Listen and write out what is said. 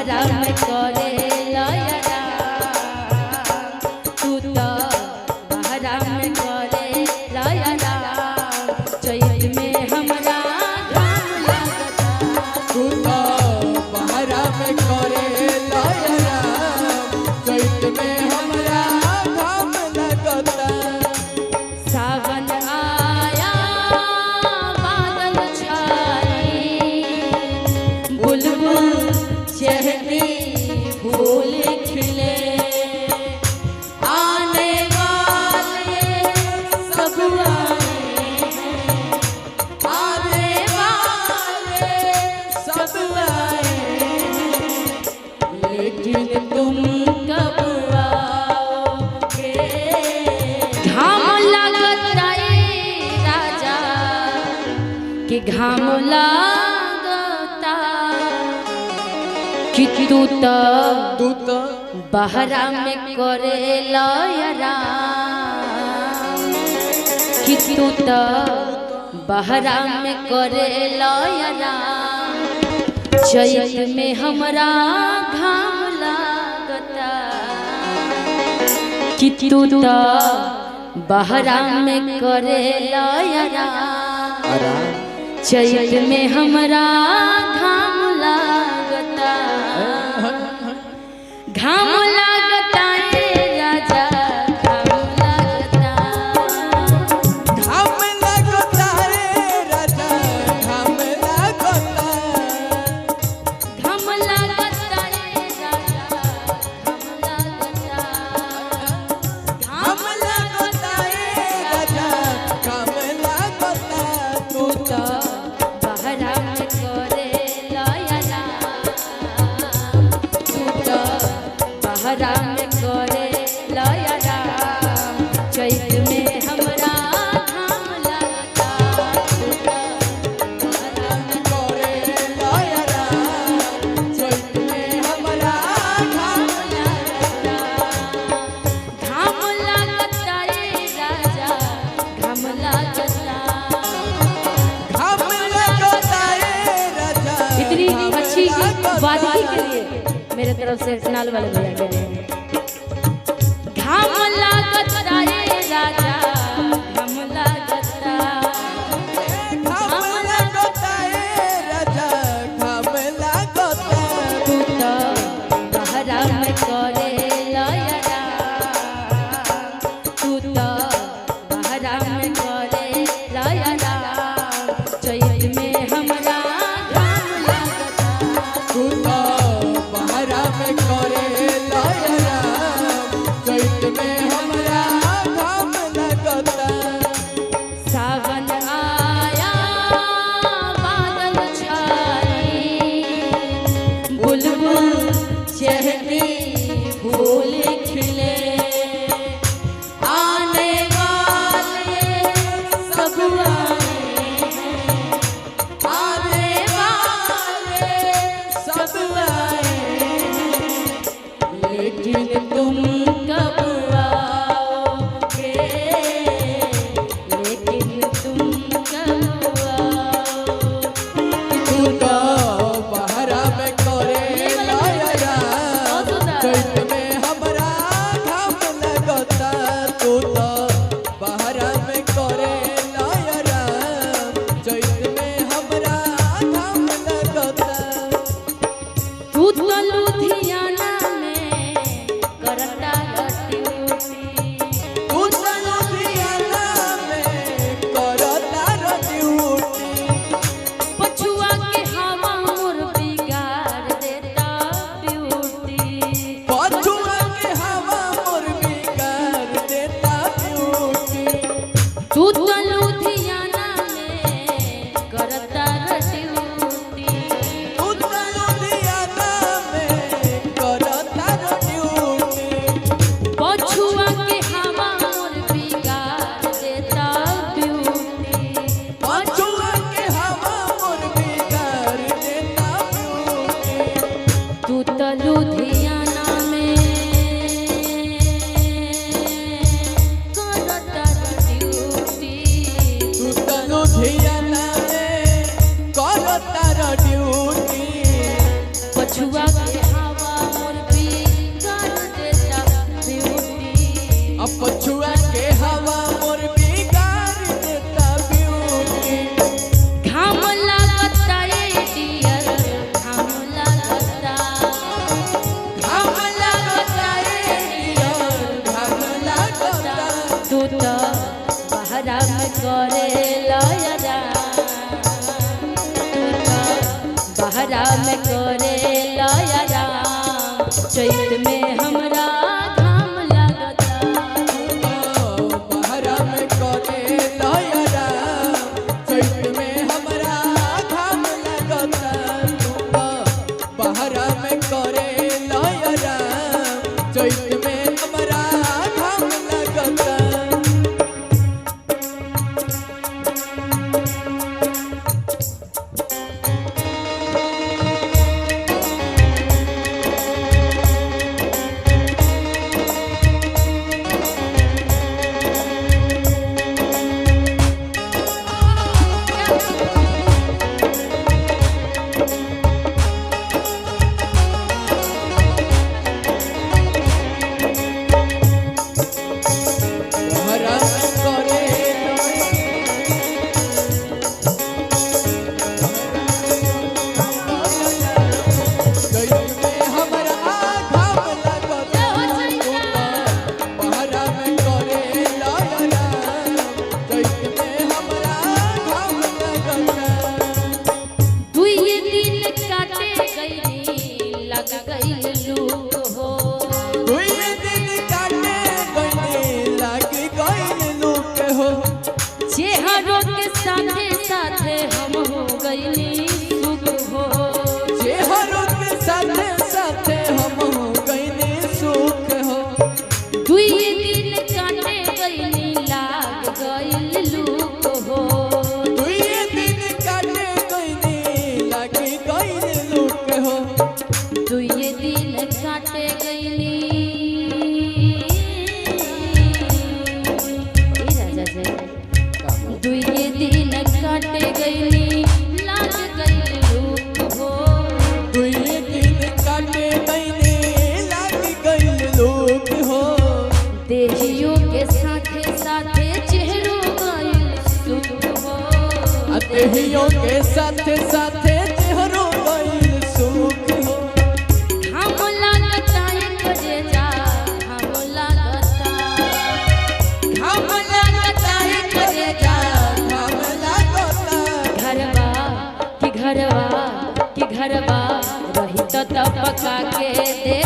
बहरा में करे लयरा तू तो बहरा में करे लयरा चैत में हमरा घाम लगता तू तो बहरा में करे लयरा चैत में हमरा घाम लगता सावन आया बादल छाई बुलबुल चहकी फूल खिले आने वाले सब आने वाले सब आए लेकिन तुम कब आओगे घाम लगता राजा कि घाम लगता कि तू तो बहरा में करे लयरा कि तू तो बहरा में करे लयरा चैत में हमरा घाम लगता कि तू तो बहरा में करे लयरा चैत में हमरा घाम लगता घाम लगता राजा घाम लगता रे राजा घाम लगता घाम लगता राजा घाम लगता घाम लगता रे राजा घाम लगता तू तो बहरा में करे लयरा तू तो बहरा में करे लयरा चैत में हमरा घाम लगता तू तो बहरा में करे लयरा चैत में हमरा घाम लगता घाम लगता राजा घाम लगता घाम लगता रे राजा इतनी अच्छी वादगी के लिए मेरे तरफ से नाल वाले भैया के लिए घाम लगता राजा घाम लगता घाम लगता रे राजा घाम लगता तू तो बहरा में करे लयरा तू तो बहरा में करे लयरा चैत में हमरा घाम लगता तू तो बहरा में करे लयरा चैत में हमरा घाम लगता सावन आया बादल छाई बुलबुल चहकी फूल खिले आने वाले सब आने वाले सब आए लेकिन तुम कब आओगे लेकिन तुम कब आओगे तू तो बहरा में करे लयरा चैत में हमरा घाम लगता तू तो बहरा में करे लयरा चैत में हमरा घाम लगता तू तो लुधियाना में करता ड्यूटी तू तो लुधियाना में करता ड्यूटी पछुआ के हवा मोर बिगाड़ देता ब्यूटी पछुआ के हवा मोर बिगाड़ देता ब्यूटी तू तो लुधियाना में करता ड्यूटी तू तो लुधियाना में बहरा में करे लया चैत में हमरा घाम लगता बहरा में करे लया चैत में हमरा घाम लगता बहरा में करे लया चैत में हमरा घाम लगता चेहरों के साथे साथे हम हो गईली सुख हो चेहरों के साथे साथे हम हो गईली सुख हो दुई दिन काटे गईली लाग गईल लूक हो दुई दिन काटे गईली लाग गईल लूक हो दुई दिन काटे गईली दुई दिन काटे गईली लाग गईल लूक हो दुई दिन काटे गईली लाग गईल लूक हो देहियों के साथे साथे चेहरों गईल सुख हो देहियों के साथे साथे चेहरों गईल सुख हो हम लगता करे जा हम लगता करे जा घरवा कि घरवा रही तो पका के दे